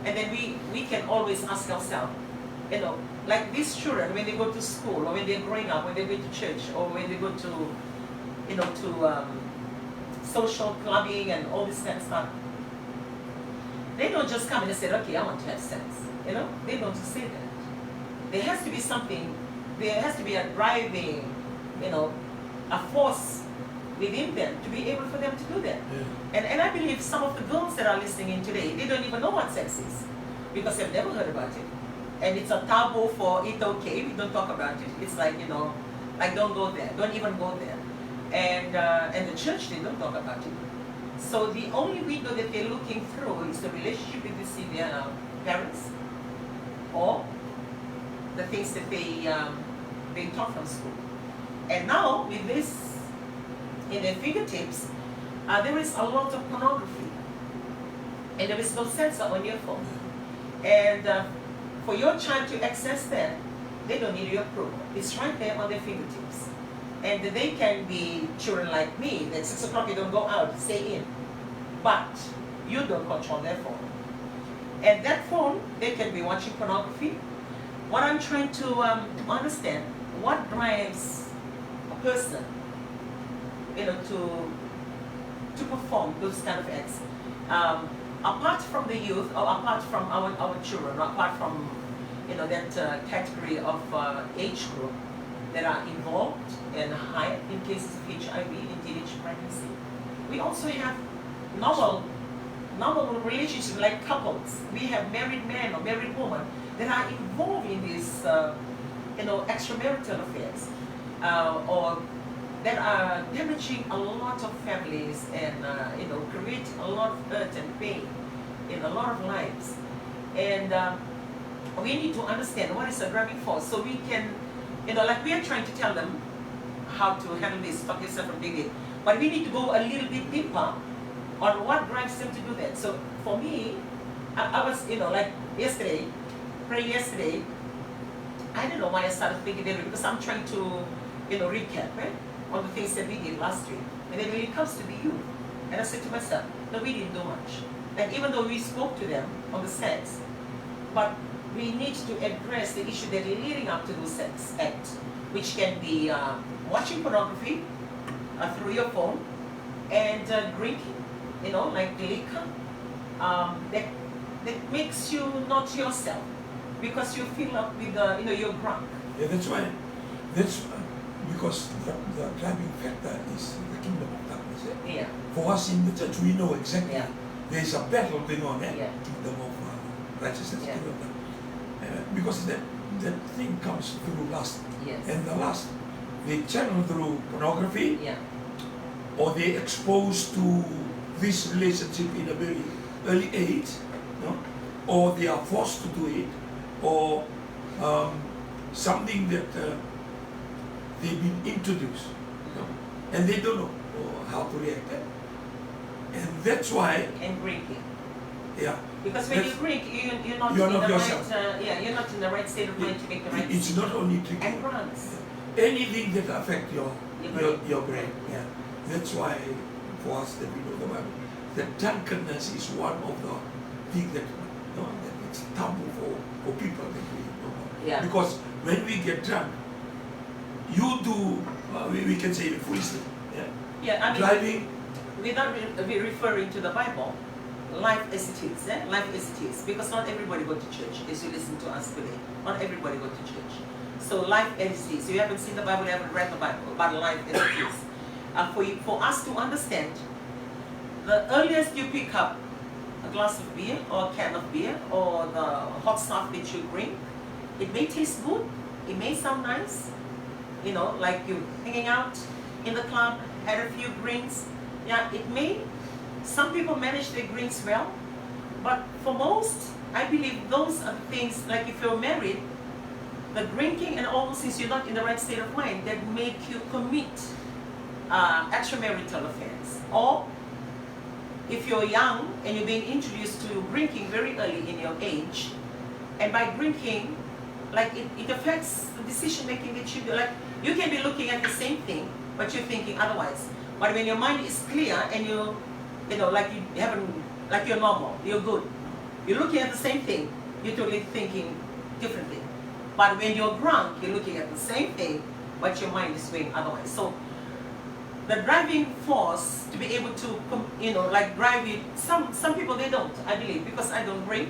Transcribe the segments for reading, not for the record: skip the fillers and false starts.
And then we can always ask ourselves, you know, like these children, when they go to school, or when they're growing up, when they go to church, or when they go to, you know, to social clubbing and all this kind of stuff, they don't just come in and say, okay, I want to have sex. You know, they don't just say that. There has to be something, there has to be a driving, you know, a force within them to be able for them to do that. Yeah. And I believe some of the girls that are listening in today, they don't even know what sex is because they've never heard about it. And it's a taboo for it okay, we don't talk about it. It's like, you know, like don't go there, don't even go there. And the church, they don't talk about it. So the only window that they're looking through is the relationship with their parents or the things that they taught from school. And now with this in their fingertips, there is a lot of pornography, and there is no sensor on your phone. And for your child to access that, they don't need your approval. It's right there on their fingertips. And they can be children like me, that 6 o'clock you don't go out, stay in. But you don't control their phone. And that phone, they can be watching pornography. What I'm trying to understand, what drives a person, you know, to perform those kind of acts. Apart from the youth, or apart from our children, apart from, you know, that category of age group that are involved and high in cases of HIV in teenage pregnancy, we also have normal relationships like couples. We have married men or married women that are involved in these, you know, extramarital affairs, or that are damaging a lot of families and, you know, creating a lot of hurt and pain in a lot of lives. And we need to understand what is the driving force so we can, you know, like we are trying to tell them how to handle this, stop yourself from doing it. But we need to go a little bit deeper on what drives them to do that. So for me, I was, you know, like yesterday, praying yesterday, I don't know why I started thinking that because I'm trying to, you know, recap, right? On the things that we did last week. And then when it comes to the youth, and I said to myself, no, we didn't do much. And even though we spoke to them on the sex, but we need to address the issue that is leading up to the sex act, which can be watching pornography through your phone and drinking, you know, like liquor, that makes you not yourself because you fill up with, you know, you're drunk. Yeah, that's why. That's because the driving factor is the kingdom of darkness. Yeah. For us in the church, we know exactly. Yeah. There is a battle going on. Yeah. Kingdom of righteousness. Yeah. Kingdom of because that thing comes through lust. Yes. And the lust, they channel through pornography. Yeah. Or they exposed to this relationship in a very early age, no? Or they are forced to do it, or something that they've been introduced, no? And they don't know how to react. And that's why. And drinking. Yeah. Because when you drink, you're not you're in not the yourself. right, you're not in the right state of mind to make the right It's decision. not only drinking. And drugs. Anything that affects your brain. brain. Yeah. That's why for us that we know the Bible, that drunkenness is one of the things that, you know, that it's taboo for people that we know. Yeah. Because when we get drunk, you do we can say foolishly. Yeah. Yeah, I mean, Driving. without referring to the Bible, life as it is, life as it is. Because not everybody go to church, as you listen to us today. Not everybody go to church. So life as it is. You haven't seen the Bible, you haven't read the Bible, but life as it is. For us to understand, the earliest you pick up a glass of beer or a can of beer or the hot stuff that you drink, it may taste good, it may sound nice, you know, like you hanging out in the club, had a few drinks. Yeah, it may, some people manage their drinks well, but for most, I believe those are things, like if you're married, the drinking and all those things, you're not in the right state of mind, that make you commit extramarital affairs. Or if you're young and you're being introduced to drinking very early in your age, and by drinking, like it affects the decision making that you do. Like you can be looking at the same thing, but you're thinking otherwise. But when your mind is clear and you know, like you haven't, like you're normal, you're good, You're looking at the same thing, you're totally thinking differently. But when you're drunk, you're looking at the same thing, but your mind is going otherwise. So the driving force to be able to, like drive it, some people they don't, I believe, because I don't drink.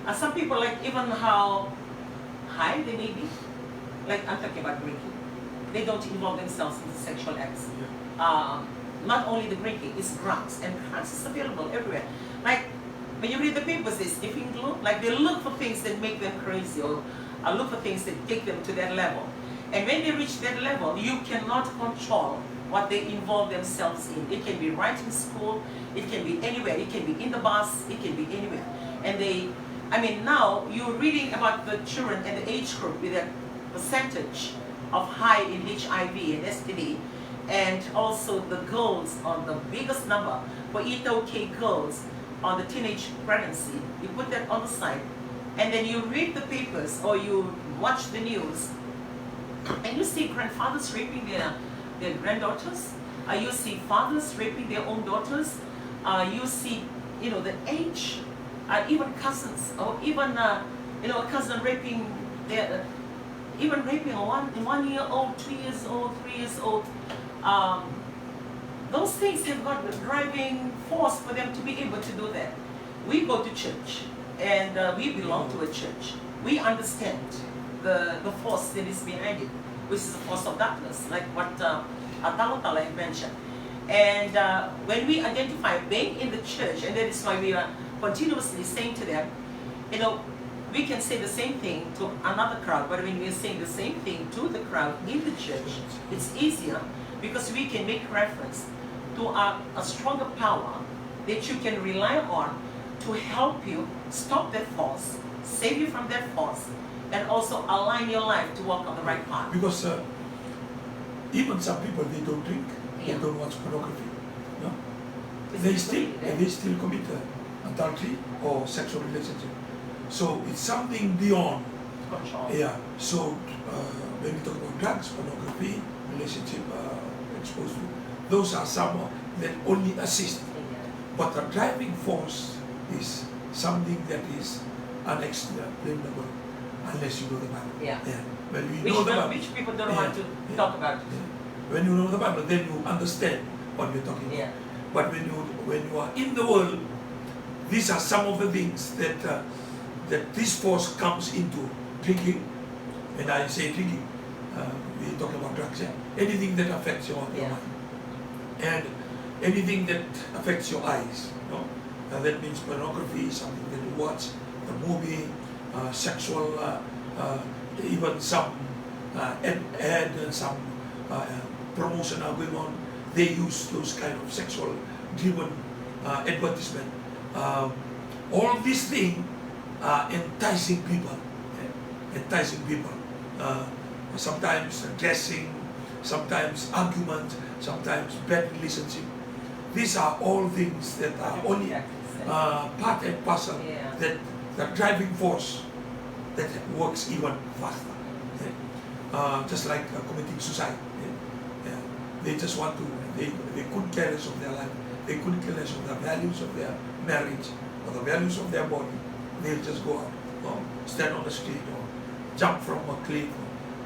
And some people, like even how high they may be, like I'm talking about drinking, they don't involve themselves in the sexual acts. Not only the drinking, it's drugs, and drugs is available everywhere. Like when you read the papers, they sniffing glue, like they look for things that make them crazy, or look for things that take them to that level. And when they reach that level, you cannot control what they involve themselves in. It can be right in school, it can be anywhere, it can be in the bus, it can be anywhere. And now you're reading about the children and the age group with a percentage of high in HIV and STD, and also the girls on the biggest number for ETOK girls on the teenage pregnancy. You put that on the side, and then you read the papers or you watch the news, and you see grandfathers raping their granddaughters. You see fathers raping their own daughters. You see, the age, even cousins, or even a cousin raping their, even raping a 1 year old, 2 years old, 3 years old. Those things have got the driving force for them to be able to do that. We go to church, and we belong to a church. We understand the force that is behind it, which is the force of darkness, like what Tala had mentioned. And when we identify being in the church, and that is why we are continuously saying to them, we can say the same thing to another crowd, but when we are saying the same thing to the crowd in the church, it's easier because we can make reference to a stronger power that you can rely on to help you stop that force, save you from that force, and also align your life to walk on the right path. Because even some people, they don't drink, they Yeah. don't watch pornography. No? It's They different, still commit adultery or sexual relationship. So it's something beyond. control. Yeah. So when we talk about drugs, pornography, relationship exposed to, those are some that only assist. But the driving force is something that is unexplainable unless you know the Bible. Yeah. When we know the Bible, Which people don't want to talk about. when you know the Bible, then you understand what we're talking about. Yeah. But when you are in the world, these are some of the things that that this force comes into drinking. When I say drinking, we talk about drugs. Yeah. Anything that affects your mind, and anything that affects your eyes. That means pornography, something that you watch, the movie, sexual, even some ad and some promotion are going on. They use those kind of sexual driven advertisement. All these things are enticing people. Enticing people. Sometimes dressing, sometimes argument, sometimes bad relationship. These are all things that are only part and parcel, that the driving force that works even faster. Just like committing suicide. They just want to, they couldn't care less of their life. They couldn't care less of the values of their marriage or the values of their body. They'll just go out, or stand on the street, or jump from a cliff,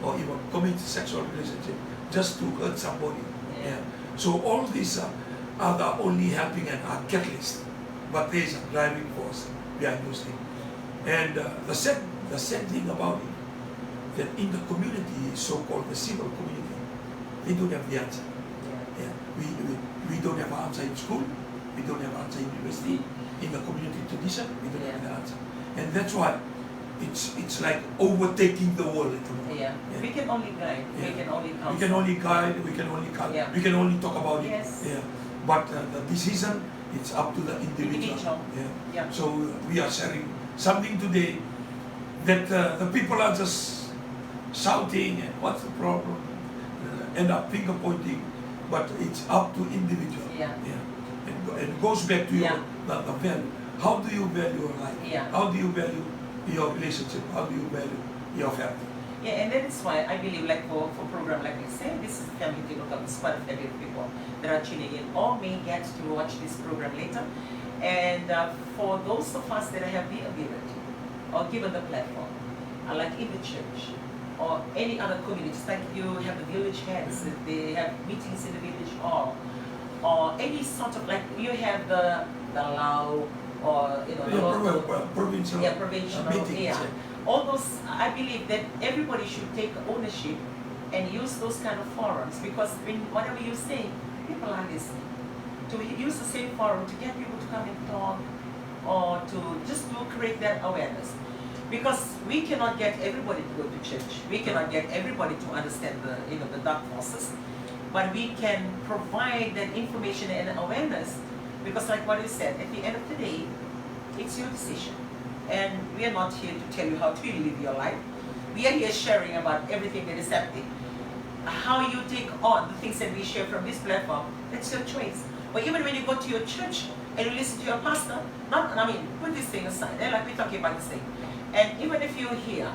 or even commit sexual relationship just to hurt somebody. So all these are the only helping and are catalyst, but there is a driving force behind those things. And the sad thing about it, that in the community, so-called the civil community, they don't have the answer. We don't have an answer in school, we don't have an answer in university, in the community tradition, we don't have the answer. And that's why it's like overtaking the world at the moment. We can only guide, we can only counsel. We can only guide, we can only we can only talk about it. Yes. But the decision, it's up to the individual. So we are sharing something today that the people are just shouting and what's the problem, end up finger pointing, but it's up to individual. And it goes back to your the value. How do you value your life? How do you value your relationship? How do you value your family? And that is why I believe, like for program like I said, this is Family Table Talk. It's quite a fair bit of people that are tuning in or may get to watch this program later. And for those of us that have the ability or given the platform, like in the church or any other communities, like you have the village heads, that they have meetings in the village hall, or any sort of, like you have the Lao, or you know, the local, provincial, provincial, meetings. yeah. All those, I believe that everybody should take ownership and use those kind of forums, because when whatever you say, people are listening. To use the same forum to get people to come and talk, or to just to create that awareness. Because we cannot get everybody to go to church. We cannot get everybody to understand the, you know, the dark forces. But we can provide that information and awareness, because like what you said, at the end of the day, it's your decision. And we are not here to tell you how to live your life. We are here sharing about everything that is happening. How you take on the things that we share from this platform, that's your choice. But even when you go to your church and you listen to your pastor, put this thing aside, like we're talking about this thing. And even if you hear,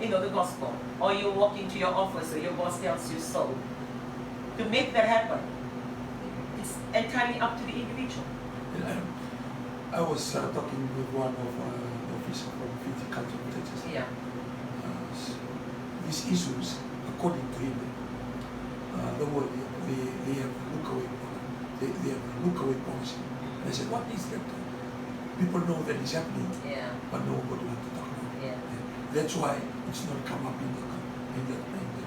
you know, the gospel, or you walk into your office or your boss tells you so, to make that happen, it's entirely up to the individual. I was talking with one of the officers from Fiji Culture Churches. Yeah. These issues, according to him, the word they have they have look away policy. And I said, what is that? People know that it's happening, Yeah. but nobody wants to talk about it. Yeah. That's why it's not come up in the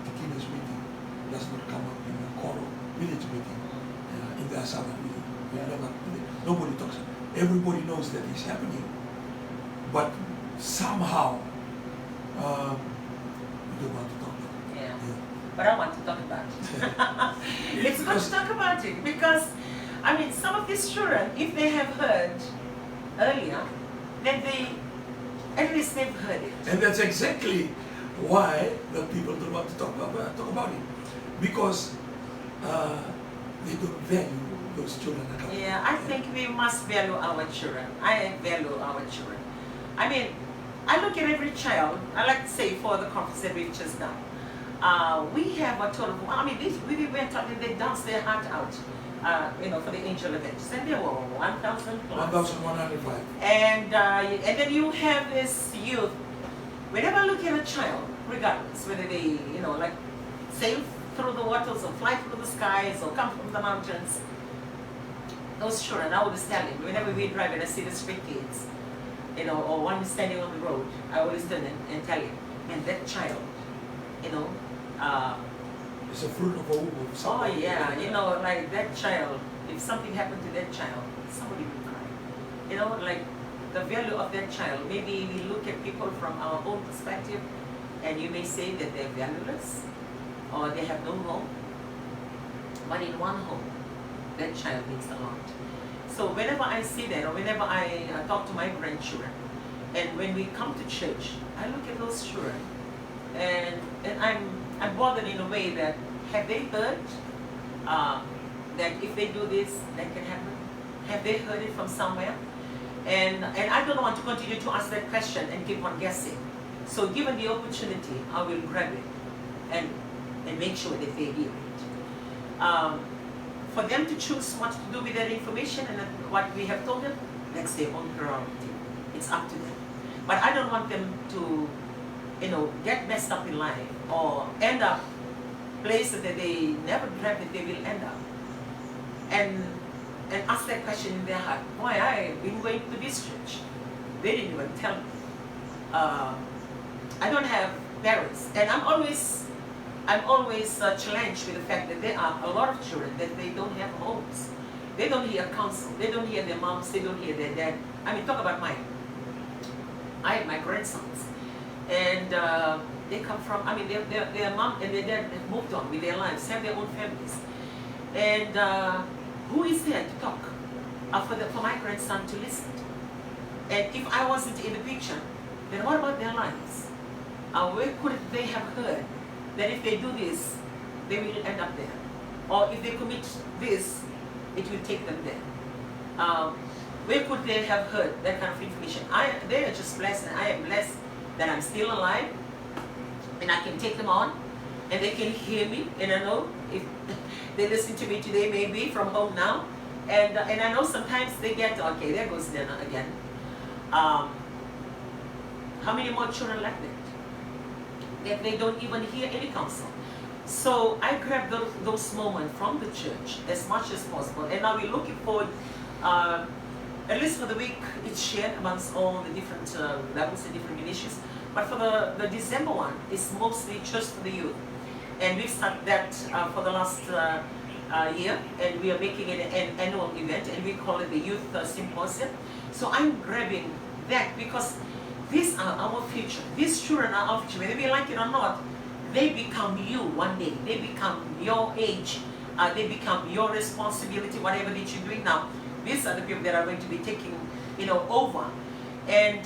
Tikinas meeting. Does not come up in the Koro village meeting, in the Asala meeting. Nobody talks. Everybody knows that it's happening, but somehow we don't want to talk about it. Yeah. Yeah. But I want to talk about it. It's good to talk about it, because some of these children, if they have heard earlier, then at least they've heard it. And that's exactly why the people don't want to talk about it, because they don't value those children. Yeah, I think we must value our children. I value our children. I look at every child. I like to say, for the conference that we've just done, we have a total. We went out and they danced their heart out, for the angel events, and there were 1,000 plus. 1,105. And then you have this youth. Whenever I look at a child, regardless whether they, sail through the waters or fly through the skies or come from the mountains, those children, I always tell them, whenever we drive and I see the street kids, or one is standing on the road, I always turn and tell him, man, that child, it's a fruit of a womb. Oh yeah, like that child, if something happened to that child, somebody would cry. Like the value of that child, maybe we look at people from our own perspective, and you may say that they're valueless, or they have no home. But in one home, that child means a lot. So whenever I see that, or whenever I talk to my grandchildren, and when we come to church, I look at those children, and I'm bothered in a way that, have they heard that if they do this, that can happen? Have they heard it from somewhere? And I don't want to continue to ask that question and keep on guessing. So given the opportunity, I will grab it and make sure that they hear it. For them to choose what to do with that information and what we have told them, that's their own prerogative. It's up to them. But I don't want them to, get messed up in life or end up places that they never dreamt that they will end up. And ask that question in their heart, why I've been going to this church. They didn't even tell me. I don't have parents, and I'm always challenged with the fact that there are a lot of children that they don't have homes. They don't hear counsel. They don't hear their moms. They don't hear their dad. Talk about mine. I have my grandsons, and they come from. Their mom and their dad have moved on with their lives, have their own families, and who is there to talk for my grandson to listen to? And if I wasn't in the picture, then what about their lives? Where could they have heard that if they do this, they will end up there? Or if they commit this, it will take them there. Where could they have heard that kind of information? They are just blessed, and I am blessed that I'm still alive, and I can take them on, and they can hear me, and I know if they listen to me today, maybe from home now, And I know sometimes they get, okay, there goes then again. How many more children like that? That they don't even hear any counsel. So I grab those moments from the church as much as possible. And now we're looking forward, at least for the week, it's shared amongst all the different levels and different ministries. But for the December one, it's mostly just for the youth. And we've started that for the last year, and we are making it an annual event, and we call it the Youth Symposium. So I'm grabbing that because these are our future. These children are our future. Whether we like it or not, they become you one day. They become your age. They become your responsibility, whatever that you're doing now. These are the people that are going to be taking, over. And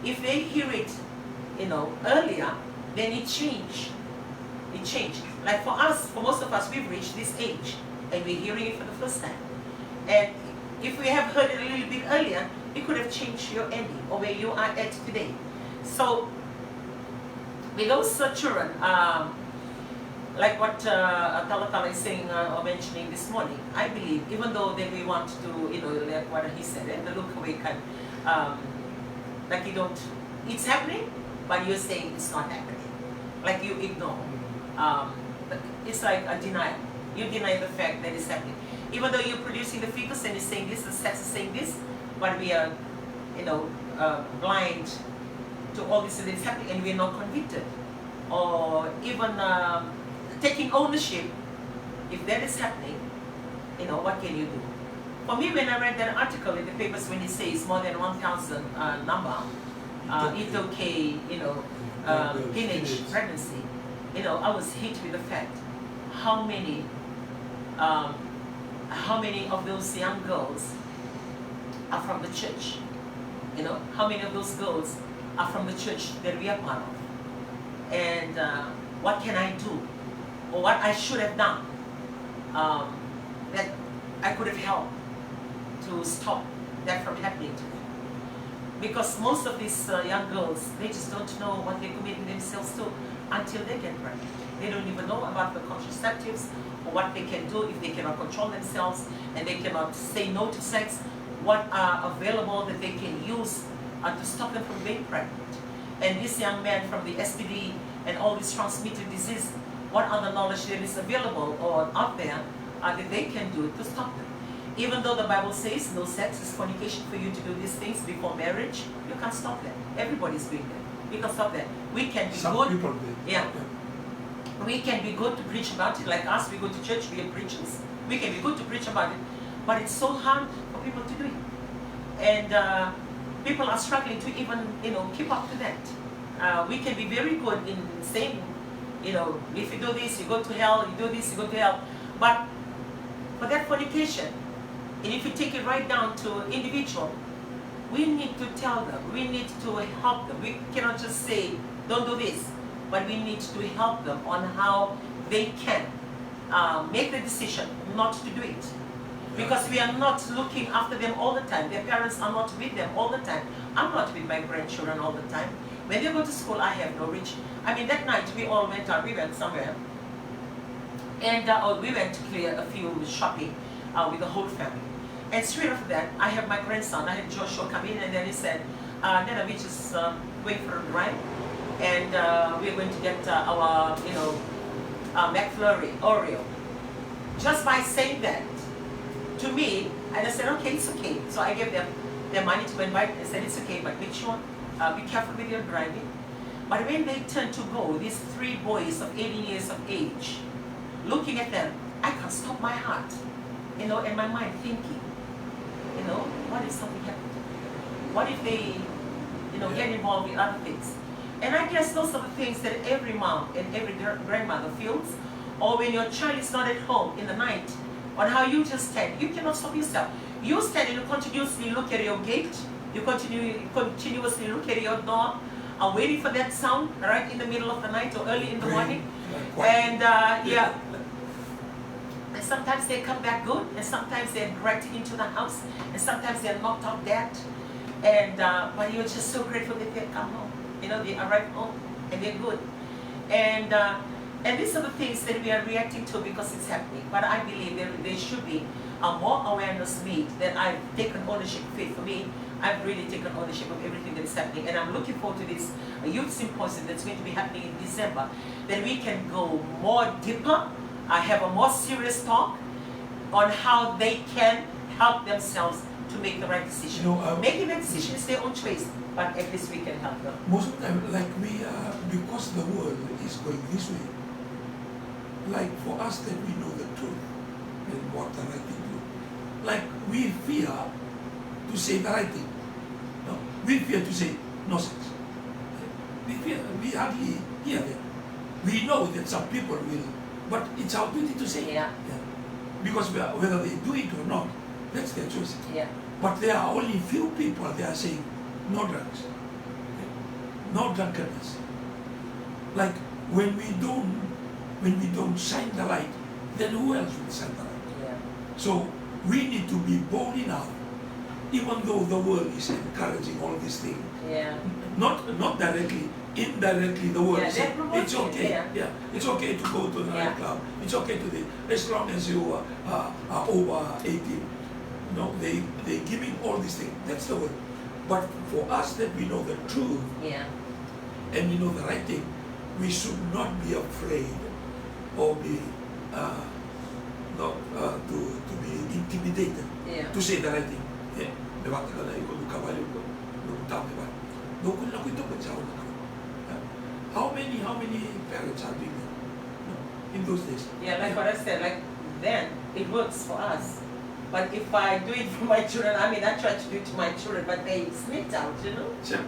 if they hear it, earlier, then it changed. It changed. Like for us, for most of us, we've reached this age, and we're hearing it for the first time. And if we have heard it a little bit earlier, it could have changed your ending or where you are at today. So, with those children, like what Talatala is saying or mentioning this morning, I believe, even though that we want to, like what he said, and the look away kind, like you don't, it's happening, but you're saying it's not happening. Like you ignore. It's like a denial. You deny the fact that it's happening. Even though you're producing the figures and you're saying this, the stats are saying this, but we are, blind to all this that is happening, and we're not convicted. Or even taking ownership, if that is happening, what can you do? For me, when I read that article in the papers when it says more than 1,000 number, it's okay, teenage pregnancy, I was hit with the fact how many of those young girls are from the church. How many of those girls are from the church that we are part of. And what can I do? Or what I should have done that I could have helped to stop that from happening to them. Because most of these young girls, they just don't know what they're committing themselves to until they get pregnant. They don't even know about the contraceptives or what they can do if they cannot control themselves and they cannot say no to sex, what are available that they can use to stop them from being pregnant. And this young man from the STD and all these transmitted disease, what other knowledge that is available or out there that they can do to stop them. Even though the Bible says no sex is fornication for you to do these things before marriage, you can't stop that. Everybody's doing that. We can stop that. We can be Some good. people do. Yeah. We can be good to preach about it. Like us, we go to church, we are preachers. We can be good to preach about it. But it's so hard for people to do it. And people are struggling to even, keep up to that. We can be very good in saying, if you do this, you go to hell, you do this, you go to hell. But for that fornication, and if you take it right down to individual, we need to tell them, we need to help them. We cannot just say, don't do this, but we need to help them on how they can make the decision not to do it. Because we are not looking after them all the time. Their parents are not with them all the time. I'm not with my grandchildren all the time. When they go to school, I have no reach. I mean, that night we all went out, we went somewhere. And we went to clear a few shopping with the whole family. And straight after that, I have my grandson, I had Joshua come in, and then he said, Nana, we just going for a drive, and we're going to get our, McFlurry, Oreo. Just by saying that, to me, and I said, okay, it's okay. So I gave them their money to go and buy it. I said, it's okay, but make sure, be careful with your driving. But when they turned to go, these 3 boys of 18 years of age, looking at them, I can't stop my heart, and my mind thinking, what if something happens? What if they, get involved in other things? And I guess those are the things that every mom and every grandmother feels, or when your child is not at home in the night, on how you just stand. You cannot stop yourself. You stand and you continuously look at your gate, you continuously look at your door, waiting for that sound right in the middle of the night or early in the morning. And and sometimes they come back good, and sometimes they're dragged into the house, and sometimes they're knocked out dead. And but you're just so grateful that they come home. They arrive home and they're good. And these are the things that we are reacting to because it's happening. But I believe there should be more awareness made, then I've taken ownership of it. For me, I've really taken ownership of everything that's happening, and I'm looking forward to this youth symposium that's going to be happening in December. Then we can go more deeper, have a more serious talk on how they can help themselves to make the right decision. Making the decision is their own choice, but at least we can help them. Most of the time, like because the world is going this way, like for us that we know the truth and what the right thing to do, like we fear to say the right thing. No? We fear to say nonsense. We hardly hear them. We know that some people will, but it's our duty to say. Yeah. Because whether they do it or not, that's their choice. Yeah. But there are only few people they are saying no drugs, no drunkenness. Like when we don't shine the light, then who else will shine the light? Yeah. So we need to be bold enough, even though the world is encouraging all these things. Yeah. Not directly, indirectly the world is saying it's okay. Yeah. It's okay to go to the nightclub. It's okay to do, as long as you are over 18. No, they giving all these things. That's the word. But for us that we know the truth, and we know the right thing, we should not be afraid or be to be intimidated to say the right thing. How many parents are doing that in those days? Yeah, like what I said, like then it works for us. But if I do it for my children, I mean, I try to do it to my children, but they sneaked out, you know? Yeah.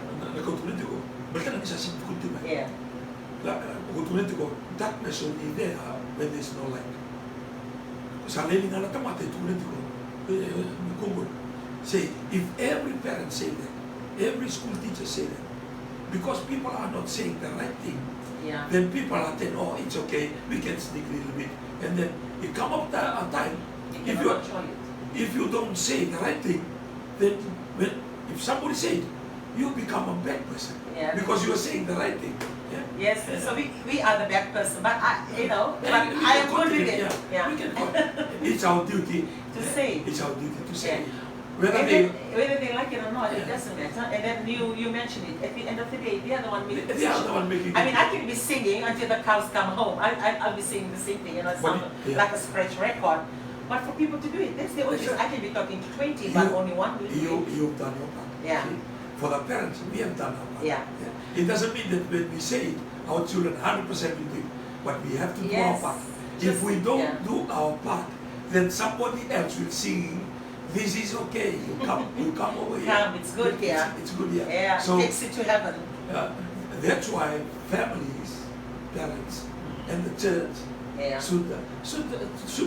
Darkness only there when there's no light. Say, if every parent say that, every school teacher say that, because people are not saying the right thing, then people are saying, oh, it's okay, we can sneak a little bit. And then it come up a time, if you don't say the right thing, then if somebody say it, you become a bad person. Because you are saying the right thing. Yes, so we are the bad person, but I am good with it. We can it's our duty to say. It's our duty to say. Whether they like it or not, it doesn't matter. And then you mentioned it. At the end of the day, they are the one making the decision. I mean, I can be singing until the cows come home. I'll be singing the same thing, it sounds like a scratch record. But for people to do it, that's the only choice. I can be talking to 20, but only one will do it. You've done your part. Yeah. See? For the parents, we have done our part. Yeah. It doesn't mean that when we say it, our children 100% will do it. But we have to do our part. If we don't do our part, then somebody else will sing, this is okay, you come over here. Come, it's good here. It's good here. Yeah, so, it takes you to heaven. That's why families, parents, and the church should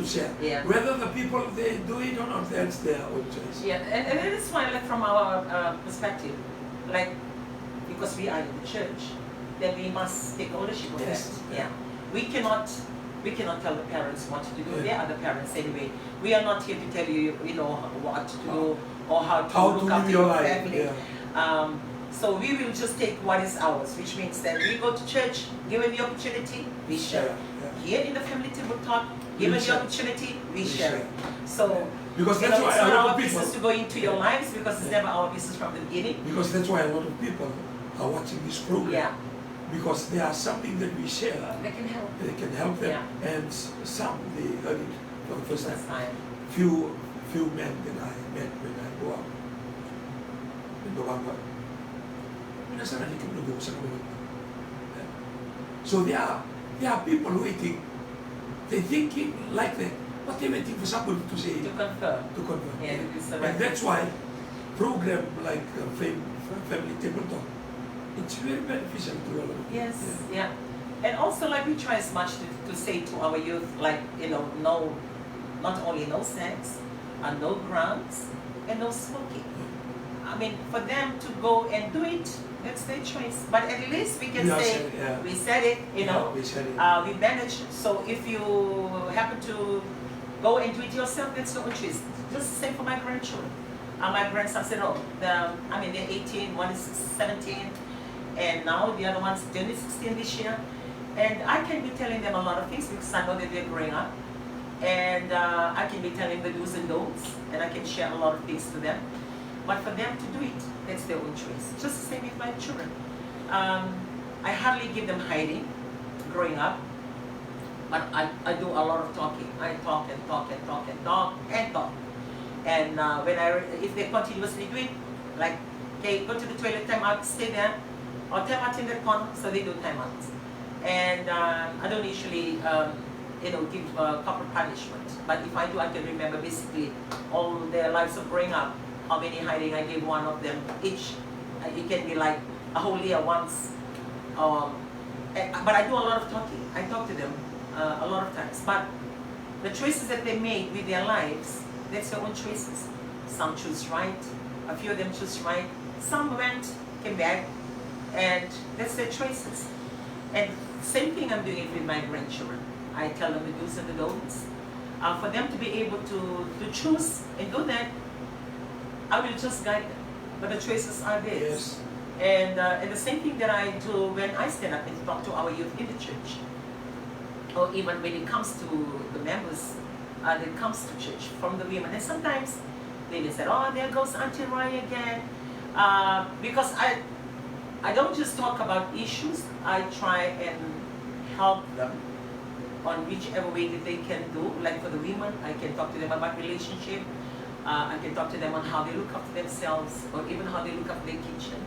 share. Whether the people they do it or not, that's their own choice. Yeah, and it is why, like from our perspective, like because we are in the church, then we must take ownership of that. Yeah, we cannot tell the parents what to do. They are the parents anyway. We are not here to tell you, what to do or how to look after your family. So we will just take what is ours, which means that we go to church, given the opportunity, we share. Here in the family table talk, given the opportunity, we share. So because that's why it's a not lot our of people business to go into your lives because it's never our business from the beginning. Because that's why a lot of people are watching this program. Yeah. Because there are something that we share. They can help. They can help them, and some they heard it for the first time. Few men that I met when I go up in November. So there are people waiting. They're thinking like that, but they're waiting for somebody to say to confirm. Yeah. And that's why program like Family Table Talk, it's very beneficial to all of us. Yes, yeah. And also like we try as much to say to our youth, like, no, not only no sex, and no drugs, and no smoking. I mean, for them to go and do it, that's their choice. But at least we can say, we said it, we said it. We managed. So if you happen to go and do it yourself, that's your own choice. Just the same for my grandchildren. My grandson said, they're 18, one is 17, and now the other one's turning 16 this year. And I can be telling them a lot of things because I know that they're growing up. and I can be telling the do's and don'ts, and I can share a lot of things to them. But for them to do it, that's their own choice. Just the same with my children. I hardly give them hiding growing up, but I do a lot of talking. I talk and talk and talk and talk and talk. And if they continuously do it, like, okay, go to the toilet, time out, stay there, or time out in the corner, so they do time out. And I don't usually, give proper punishment. But if I do, I can remember basically all their lives of growing up, how many hiding I gave one of them each. It can be like a whole year once. But I do a lot of talking. I talk to them a lot of times. But the choices that they made with their lives, that's their own choices. Some choose right, a few of them choose right. Some went, came back, and that's their choices. And same thing I'm doing it with my grandchildren. I tell them the do's and the don'ts. For them to be able to choose and do that, I will just guide them. But the choices are theirs. Yes. And the same thing that I do when I stand up and talk to our youth in the church, or even when it comes to the members that comes to church from the women. And sometimes they will say, oh, there goes Auntie Roy again. Because I don't just talk about issues, I try and help them on whichever way that they can do. Like for the women, I can talk to them about relationship. I can talk to them on how they look after themselves, or even how they look after their kitchen,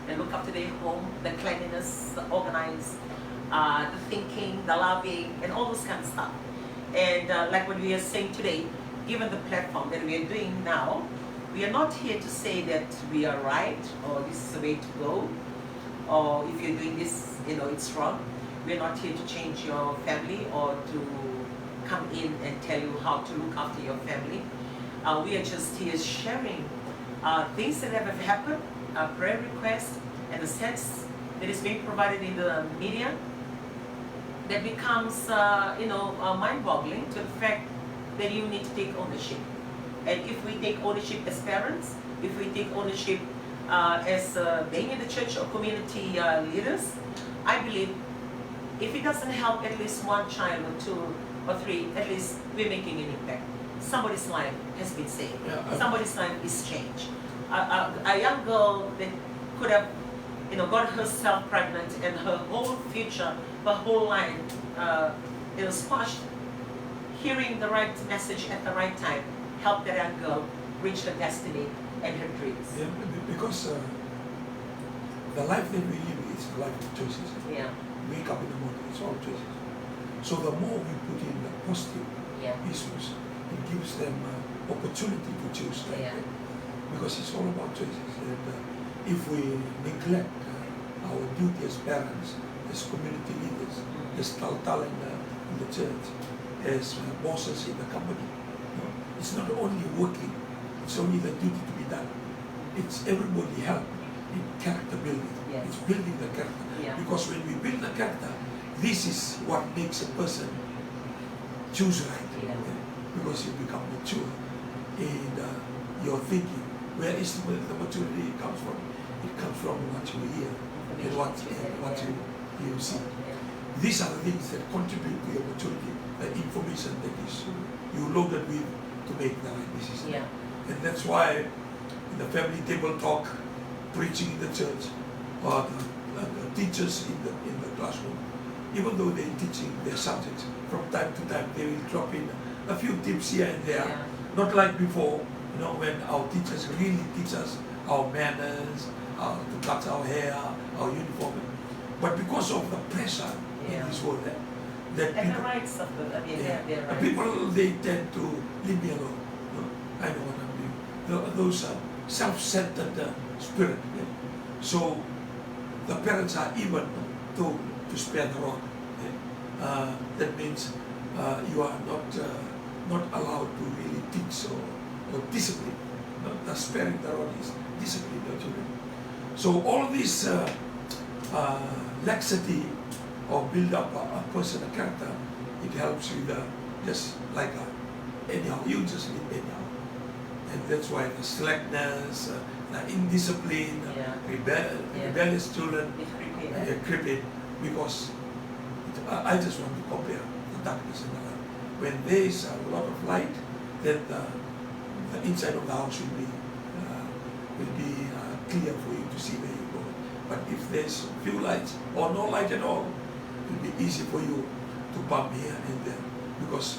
and look after their home, the cleanliness, the organized, the thinking, the loving, and all those kind of stuff. And like what we are saying today, given the platform that we are doing now, we are not here to say that we are right, or this is the way to go, or if you're doing this, it's wrong. We're not here to change your family or to come in and tell you how to look after your family. We are just here sharing things that have happened, prayer requests, and the sense that is being provided in the media that becomes, mind-boggling to the fact that you need to take ownership. And if we take ownership as parents, if we take ownership as being in the church or community leaders, I believe if it doesn't help at least one child or two or three, at least we're making an impact. Somebody's life has been saved. Yeah, Somebody's life is changed. A young girl that could have, got herself pregnant and her whole future, her whole life, squashed. Hearing the right message at the right time helped that young girl reach her destiny and her dreams. Yeah, because the life that we live is a life of choices. Yeah. Wake up in the morning, it's all choices. So the more we put in the positive Yeah. issues, it gives them opportunity to choose. Right? Yeah. Because it's all about choices. And if we neglect our duty as parents, as community leaders, as talent in the church, as bosses in the company, it's not only working, it's only the duty to be done. It's everybody help in character building. Yes. It's building the character. Yeah. Because when we build the character, this is what makes a person choose right. Yeah. Because you become mature in your thinking. Where is the maturity comes from? It comes from what you hear and what you see. Yeah. These are the things that contribute to your maturity, the information that is you loaded with to make the right decision. Yeah. And that's why in the family table talk, preaching in the church, or the teachers in the classroom, even though they're teaching their subjects, from time to time they will drop in a few tips here and there. Yeah. Not like before, when our teachers really teach us our manners, how to cut our hair, our uniform. But because of the pressure in this world, that And the people, rights of the, their rights. people they tend to leave me alone. I know what I'm doing. Those self-centered spirit. So the parents are even told to spare the rod. That means you are not allowed to really teach or discipline. The sparing the rod is discipline your children. So all this laxity or build up a person, a character, it helps with just like anyhow, you just live anyhow. And that's why the slackness, the indiscipline, rebellious children, creeping, because I just want to compare the darkness and the light. When there is a lot of light, then the inside of the house will be clear for you to see where you go. But if there's few lights or no light at all, it will be easy for you to bump here and there, because